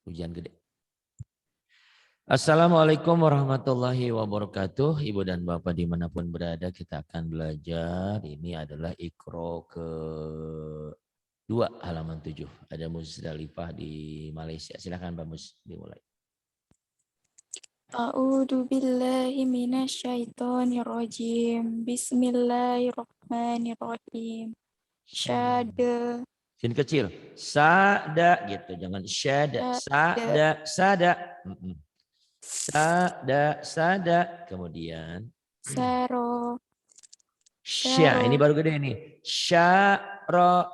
Hujan gede. Assalamualaikum warahmatullahi wabarakatuh. Ibu dan Bapak dimanapun berada, kita akan belajar. Ini adalah Iqra ke-2 halaman 7. Ada Musdalifah di Malaysia. Silakan Mbak Mus dimulai. A'udzu billahi minasyaitonir rajim. Bismillahirrahmanirrahim. Syada. Sin kecil. Sada gitu, jangan syada. Syada. Sada. Sada. Kemudian Saro. sya. Ini Syaro. baru gede nih. Syaro.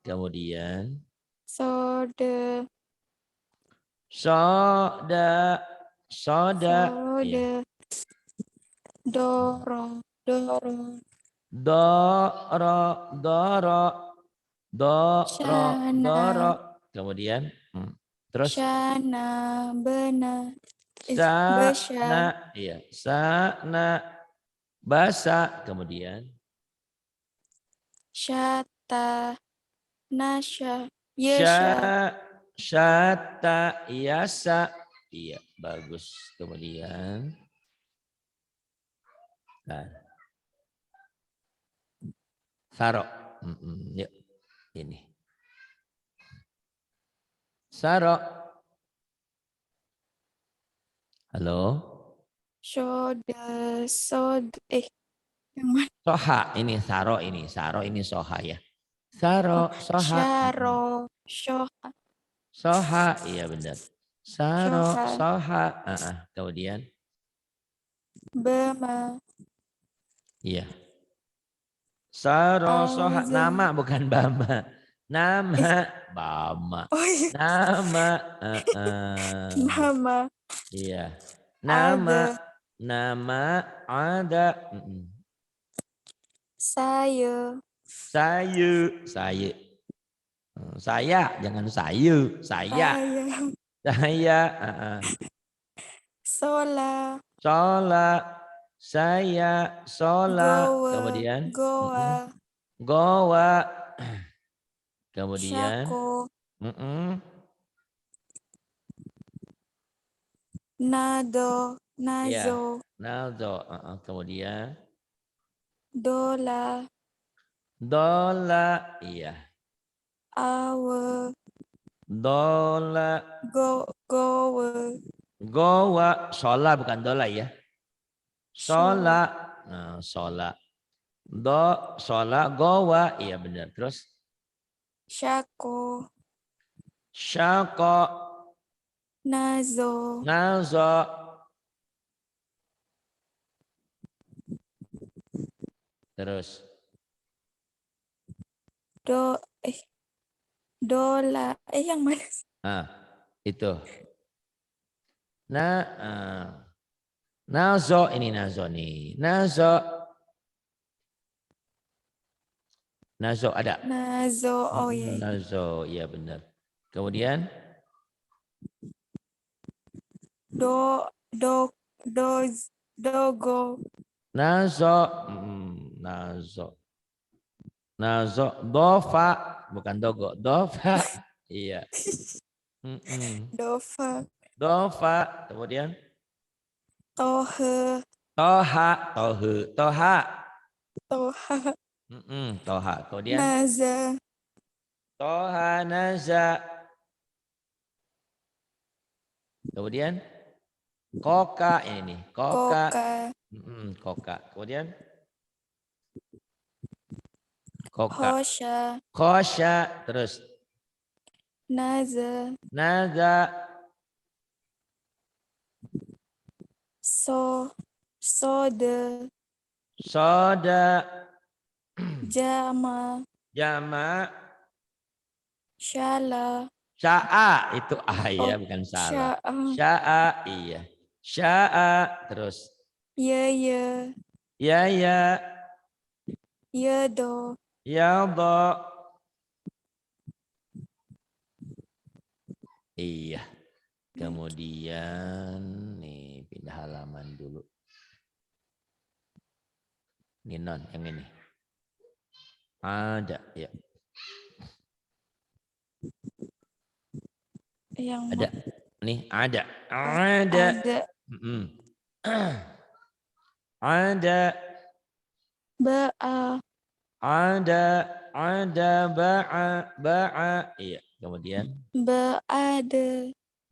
Kemudian Soda. soda. Ya. Soda. Doro. Syana. Kemudian terus Syana. Bena. sana. Besya. Iya, sana. Basa. Kemudian Syata. Nasya. Yesya. syata yasa. Iya, bagus. Kemudian nah, saro. Yuk, ini. Saro. Halo. Soda. Yang mana? Soha. Ini saro ini. Saro ini soha ya. Saro, soha. Syaro. Shoha. Soha. Iya benar. Saro, Shoha. soha. Kemudian. Bema. Iya. Saro, soha. Auza. Nama bukan bama. Nama. Bama. Oh iya. Nama. Nama. Iya. Ada. Nama ada. Saya. Saya. Saya, jangan sayu. Saya. Sola. Sholat. Saya sholat. Goa. Kemudian. Goa. Gowa. Kemudian. Syako. Nado. Ya. Nazo. Naldo. Kemudian. Dola. Dola. Iya. Awe. Dola. Gowe. Gowa. Sholat bukan dola ya. Sholat. Sholat. Sholat. Gowa. Iya benar. Terus. Syako. Syako. Nazo. Nazo. Terus. Dola. Yang mana? Itu. Nazo. Ini nazo nih. Nazo ada. Nazo. Oh iya. Nazo. Iya benar. Kemudian. Dogo. Nazo. Nazo. Dofa. Bukan dogo. Dofa. Iya. Dova. Dofa. Kemudian. Tohe. Toha. Toha. Toha. Kemudian. Naza. Toha. Naza. Kemudian. Koka. Ini nih. Koka. Koka. Kemudian. Koka. Kosha. Terus. Naza. Soda. Jama. Shala. Sya'a itu ya bukan salah. Sya'a iya. Sya'a terus. Ya. Yado. Iya. Kemudian nih pindah halaman dulu. Ini non yang ini. Ada ya. Yang Ada. Nih, ada. Ada. ada. Ada. Ba'a. Ada. Ba'a. Iya, kemudian. Ba'ada.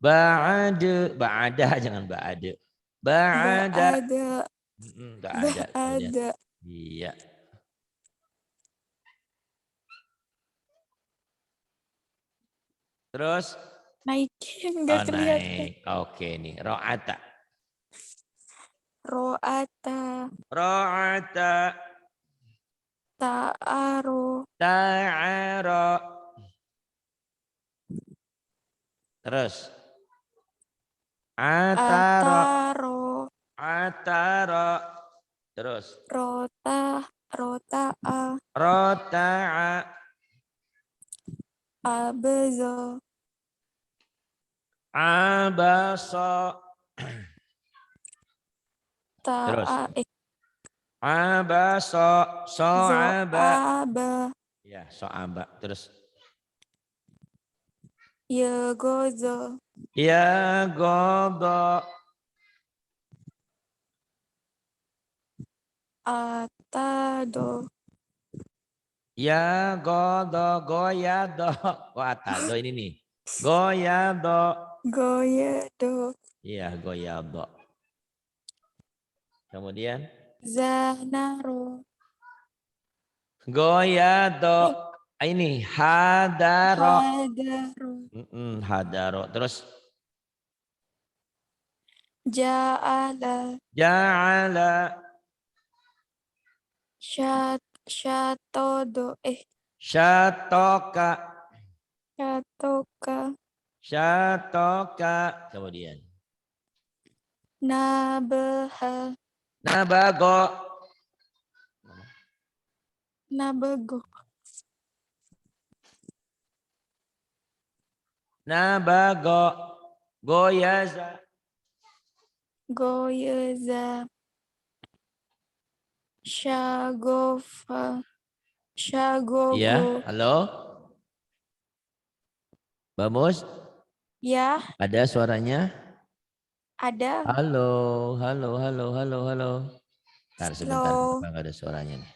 Ba'ada, jangan ba'ada. Ba'ada. Ba'ada. Ba'ada, kemudian. Ba'ada. Iya. Terus Naikin nggak kelihatan. naik. Oke nih, ro'ata. Ro'ata. Ro'ata. Ta'aro. Ta'ara. Terus. Atara. Ataro. Atara. Terus. Rota. Rota'a. Rota'a. Abezo. Abasa. Terus. Ta'a. Abasa. So'aba. Zo'aba. Ya, so'aba. Terus. Yegozo. Ya godo. Atado. Ya godo. Goyado. Oh, atado ini nih. Goyado. Goyedo. Iya, goyado. Kemudian. Zanaro. Goyado. Ini hadaro. Hadaro. Hadaro. Terus. Ja'ala. Ja'ala. Syatodo. Syatoka. Syatoka. Syatoka. Kemudian. Nabaha. Nabago. Nabago. Nabago. Goyaza. Goyeza. Syagofa. Syagogo. Ya, halo. Bamus, Ya, ada suaranya? ada. Halo. Ntar sebentar, Slow. nggak ada suaranya nih.